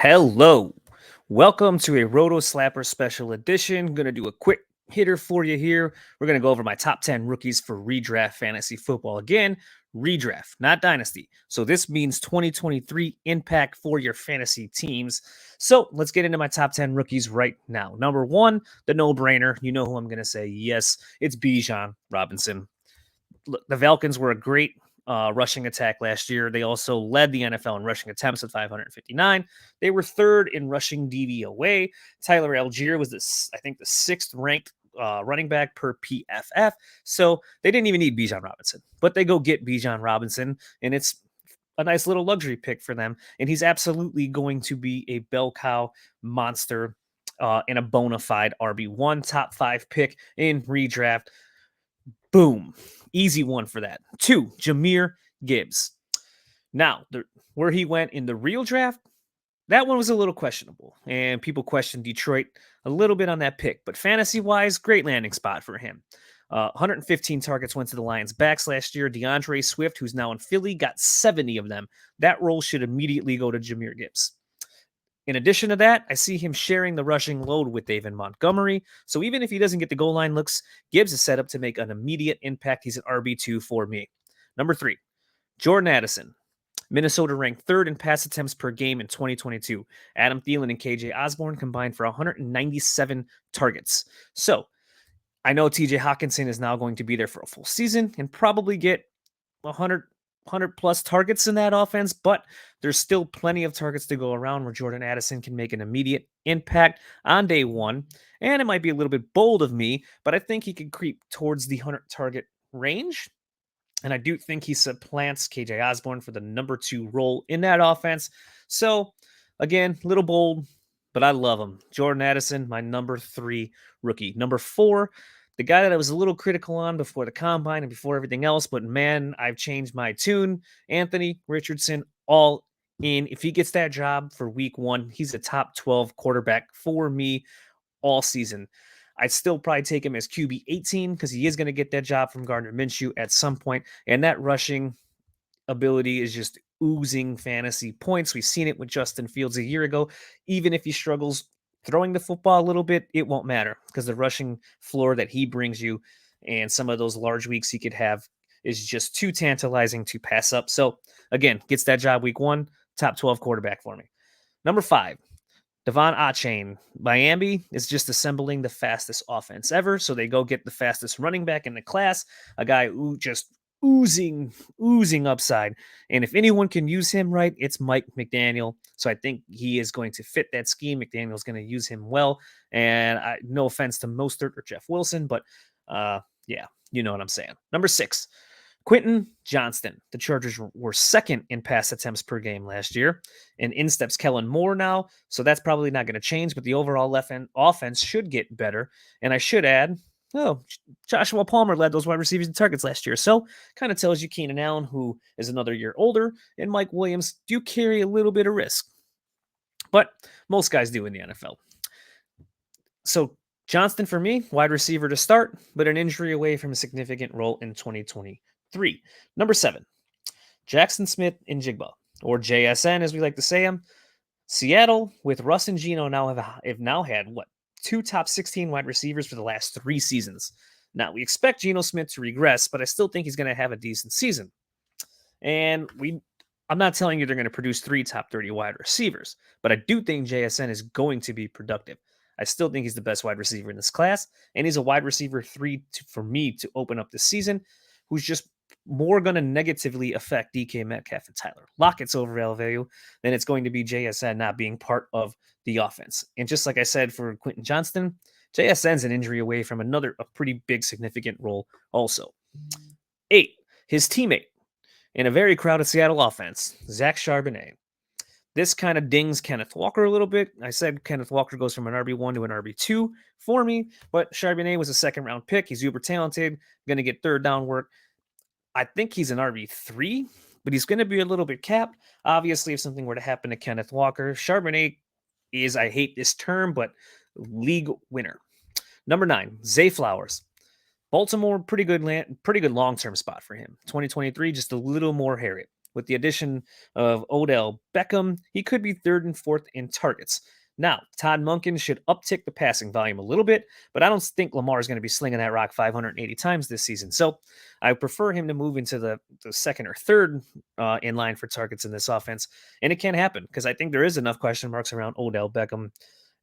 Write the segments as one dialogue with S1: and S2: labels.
S1: Hello. Welcome to a Roto Slapper special edition. Going to do a quick hitter for you here. We're going to go over my top 10 rookies for redraft fantasy football. Again, redraft, not dynasty. So this means 2023 impact for your fantasy teams. So let's get into my top 10 rookies right now. Number one, the no-brainer. You know who I'm going to say. Yes, it's BijanRobinson. Look, the Falcons were a great rushing attack last year. They also led the NFL in rushing attempts at 559. They were third in rushing DVOA. Tyler Algier was, I think, the sixth ranked running back per PFF. So they didn't even need BijanRobinson, but they go get BijanRobinson, and it's a nice little luxury pick for them. And he's absolutely going to be a bell cow monster and a bona fide RB1 top 5 pick in redraft. Boom. Easy one for that. 2, Jahmyr Gibbs. Now, where he went in the real draft, that one was a little questionable. And people questioned Detroit a little bit on that pick. But fantasy-wise, great landing spot for him. 115 targets went to the Lions' backs last year. DeAndre Swift, who's now in Philly, got 70 of them. That role should immediately go to Jahmyr Gibbs. In addition to that, I see him sharing the rushing load with David Montgomery. So even if he doesn't get the goal line looks, Gibbs is set up to make an immediate impact. He's an RB2 for me. Number 3, Jordan Addison. Minnesota ranked third in pass attempts per game in 2022. Adam Thielen and KJ Osborne combined for 197 targets. So I know TJ Hawkinson is now going to be there for a full season and probably get 100 plus targets in that offense, but there's still plenty of targets to go around where Jordan Addison can make an immediate impact on day one. And it might be a little bit bold of me, but I think he could creep towards the 100 target range. And I do think he supplants KJ Osborne for the number 2 role in that offense. So again, little bold, but I love him. Jordan Addison, my number 3 rookie. Number 4, the guy that I was a little critical on before the combine and before everything else, but man, I've changed my tune. Anthony Richardson, all in. If he gets that job for week 1, he's a top 12 quarterback for me all season. I'd still probably take him as QB 18 because he is going to get that job from Gardner Minshew at some point, and that rushing ability is just oozing fantasy points. We've seen it with Justin Fields a year ago. Even if he struggles throwing the football a little bit, it won't matter because the rushing floor that he brings you and some of those large weeks he could have is just too tantalizing to pass up. So again, gets that job week 1, top 12 quarterback for me. Number 5, Devon Achane. Miami is just assembling the fastest offense ever, so they go get the fastest running back in the class, a guy who just oozing upside. And if anyone can use him right, it's Mike McDaniel. So I think he is going to fit that scheme. McDaniel's going to use him well. And no offense to Mostert or Jeff Wilson, but yeah, you know what I'm saying. Number 6, Quentin Johnston. The Chargers were second in pass attempts per game last year. And in steps Kellen Moore now. So that's probably not going to change, but the overall left end offense should get better. And I should add, Joshua Palmer led those wide receivers in targets last year. So kind of tells you Keenan Allen, who is another year older, and Mike Williams do carry a little bit of risk. But most guys do in the NFL. So Johnston, for me, wide receiver to start, but an injury away from a significant role in 2023. Number 7, Jackson Smith-Njigba, or JSN as we like to say him. Seattle with Russ and Geno have now had 2 top 16 wide receivers for the last 3 seasons. Now, we expect Geno Smith to regress, but I still think he's going to have a decent season. And I'm not telling you they're going to produce 3 top 30 wide receivers, but I do think JSN is going to be productive. I still think he's the best wide receiver in this class, and he's a wide receiver 3 for me to open up this season, who's just more going to negatively affect DK Metcalf and Tyler Lockett's overall value than it's going to be JSN not being part of the offense. And just like I said for Quentin Johnston, JSN's an injury away from a pretty big significant role also. 8, his teammate in a very crowded Seattle offense, Zach Charbonnet. This kind of dings Kenneth Walker a little bit. I said Kenneth Walker goes from an RB1 to an RB2 for me, but Charbonnet was a second-round pick. He's uber talented, going to get third down work. I think he's an RB3, but he's going to be a little bit capped. Obviously, if something were to happen to Kenneth Walker, Charbonnet is, I hate this term, but league winner. Number 9, Zay Flowers. Baltimore, pretty good long-term spot for him. 2023, just a little more Harriet. With the addition of Odell Beckham, he could be third and fourth in targets. Now, Todd Monken should uptick the passing volume a little bit, but I don't think Lamar is going to be slinging that rock 580 times this season. So I prefer him to move into the second or third in line for targets in this offense. And it can happen because I think there is enough question marks around Odell Beckham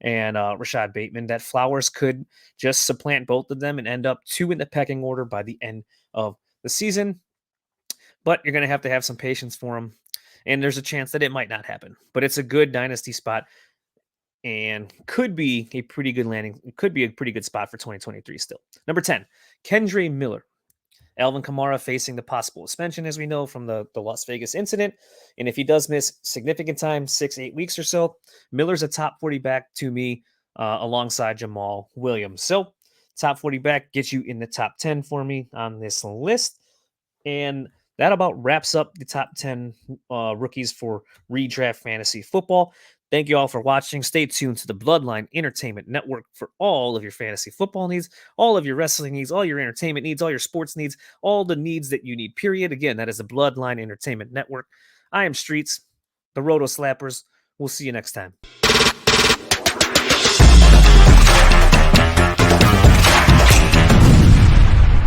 S1: and Rashad Bateman that Flowers could just supplant both of them and end up two in the pecking order by the end of the season. But you're going to have some patience for him. And there's a chance that it might not happen. But it's a good dynasty spot and could be a pretty good landing. It could be a pretty good spot for 2023 still. Number 10, Kendre Miller. Alvin Kamara facing the possible suspension, as we know, from the Las Vegas incident. And if he does miss significant time, 6-8 weeks or so, Miller's a top 40 back to me alongside Jamal Williams. So top 40 back gets you in the top 10 for me on this list. And that about wraps up the top 10 rookies for redraft fantasy football. Thank you all for watching. Stay tuned to the Bloodline Entertainment Network for all of your fantasy football needs, all of your wrestling needs, all your entertainment needs, all your sports needs, all the needs that you need, period. Again, that is the Bloodline Entertainment Network. I am Streets, the Roto Slappers. We'll see you next time.